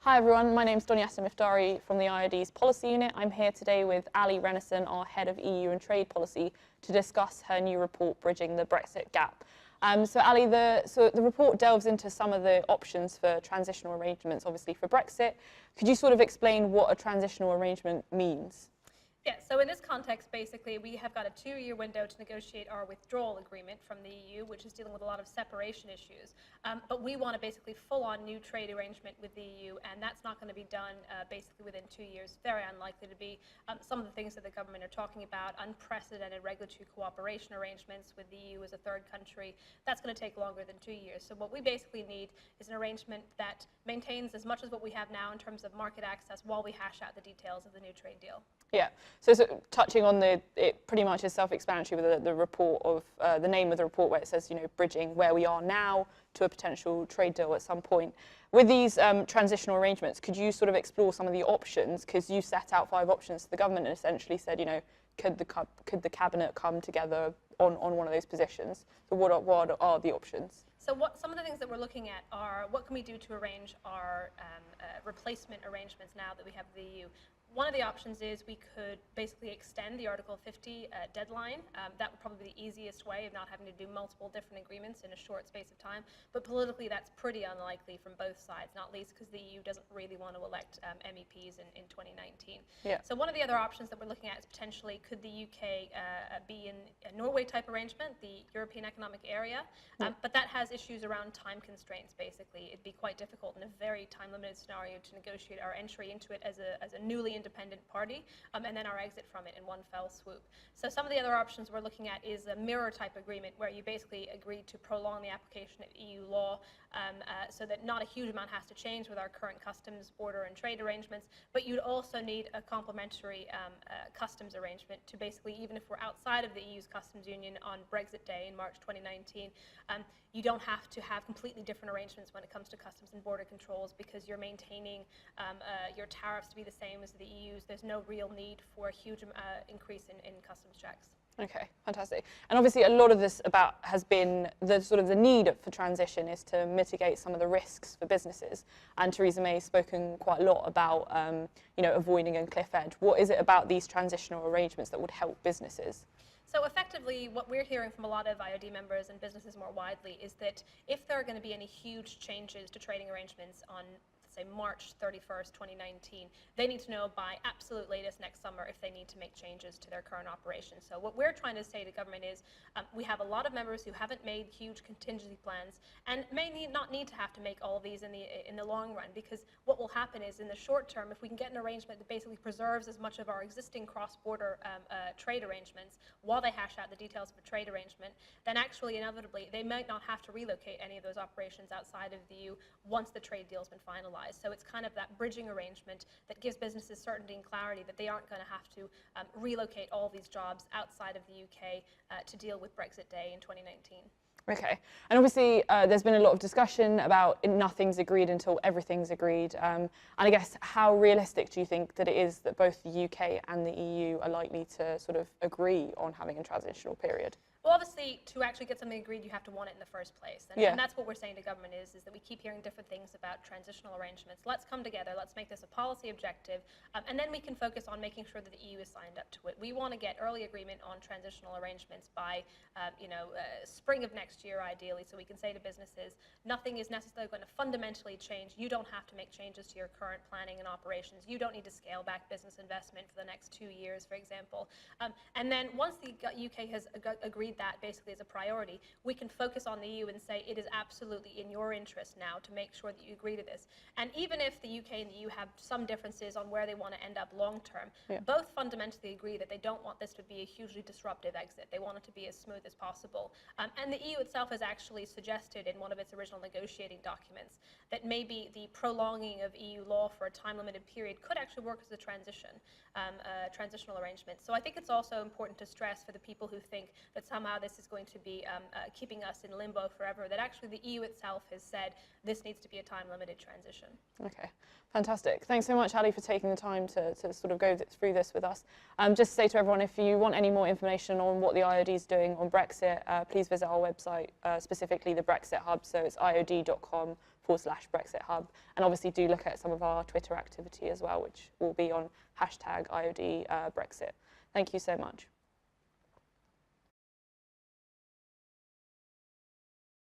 Hi everyone, my name's Donjeta Miftari from the IRD's Policy Unit. I'm here today with Allie Renison, our Head of EU and Trade Policy, to discuss her new report, Bridging the Brexit Gap. So Allie, the report delves into some of the options for transitional arrangements, obviously for Brexit. Could you sort of explain what a transitional arrangement means? Yeah, so in this context, basically, we have got a 2-year window to negotiate our withdrawal agreement from the EU, which is dealing with a lot of separation issues. But we want a basically full-on new trade arrangement with the EU, and that's not going to be done basically within 2 years. Very unlikely to be. Some of the things that the government are talking about, unprecedented regulatory cooperation arrangements with the EU as a third country, that's going to take longer than 2 years. So what we basically need is an arrangement that maintains as much as what we have now in terms of market access while we hash out the details of the new trade deal. Yeah, so touching on it pretty much is self-explanatory with the report of, the name of the report where it says, bridging where we are now to a potential trade deal at some point. With these transitional arrangements, could you sort of explore some of the options? Because you set out 5 options to the government and essentially said, could the cabinet come together on one of those positions? So what are the options? So some of the things that we're looking at are what can we do to arrange our replacement arrangements now that we have the EU. One of the options is we could basically extend the Article 50 deadline. That would probably be the easiest way of not having to do multiple different agreements in a short space of time. But politically, that's pretty unlikely from both sides, not least because the EU doesn't really want to elect MEPs in 2019. Yeah. So one of the other options that we're looking at is potentially could the UK be in a Norway-type arrangement, the European Economic Area. But that has issues around time constraints, basically. It'd be quite difficult in a very time-limited scenario to negotiate our entry into it as a newly independent party, and then our exit from it in one fell swoop. So some of the other options we're looking at is a mirror type agreement where you basically agree to prolong the application of EU law so that not a huge amount has to change with our current customs, border and trade arrangements, but you'd also need a complementary customs arrangement to basically, even if we're outside of the EU's customs union on Brexit Day in March 2019, you don't have to have completely different arrangements when it comes to customs and border controls because you're maintaining your tariffs to be the same as the EU's. There's no real need for a huge increase in customs checks. Okay, fantastic. And obviously a lot of this has been the need for transition is to mitigate some of the risks for businesses. And Theresa May has spoken quite a lot about avoiding a cliff edge. What is it about these transitional arrangements that would help businesses? So effectively, what we're hearing from a lot of IOD members and businesses more widely is that if there are going to be any huge changes to trading arrangements on say March 31st, 2019, they need to know by absolute latest next summer if they need to make changes to their current operations. So what we're trying to say to government is we have a lot of members who haven't made huge contingency plans and may not need to have to make all of these in the long run, because what will happen is in the short term, if we can get an arrangement that basically preserves as much of our existing cross-border trade arrangements while they hash out the details of a trade arrangement, then actually inevitably they might not have to relocate any of those operations outside of the EU once the trade deal's been finalized. So it's kind of that bridging arrangement that gives businesses certainty and clarity that they aren't going to have to relocate all these jobs outside of the UK to deal with Brexit Day in 2019. Okay, and obviously there's been a lot of discussion about nothing's agreed until everything's agreed. And I guess how realistic do you think that it is that both the UK and the EU are likely to sort of agree on having a transitional period? Well, obviously, to actually get something agreed, you have to want it in the first place. And that's what we're saying to government is that we keep hearing different things about transitional arrangements. Let's come together. Let's make this a policy objective. And then we can focus on making sure that the EU is signed up to it. We want to get early agreement on transitional arrangements by, spring of next year, ideally, so we can say to businesses, nothing is necessarily going to fundamentally change. You don't have to make changes to your current planning and operations. You don't need to scale back business investment for the next 2 years, for example. And then once the UK has agreed that basically as a priority, we can focus on the EU and say it is absolutely in your interest now to make sure that you agree to this. And even if the UK and the EU have some differences on where they want to end up long term, both fundamentally agree that they don't want this to be a hugely disruptive exit. They want it to be as smooth as possible. And the EU itself has actually suggested in one of its original negotiating documents that maybe the prolonging of EU law for a time-limited period could actually work as a transitional arrangement. So I think it's also important to stress for the people who think that somehow somehow this is going to be keeping us in limbo forever, that actually the EU itself has said this needs to be a time-limited transition. Okay, fantastic. Thanks so much, Allie, for taking the time to sort of go through this with us. Just to say to everyone, if you want any more information on what the IOD is doing on Brexit, please visit our website, specifically the Brexit Hub, so it's iod.com/Brexit Hub. And obviously do look at some of our Twitter activity as well, which will be on #IOD Brexit. Thank you so much.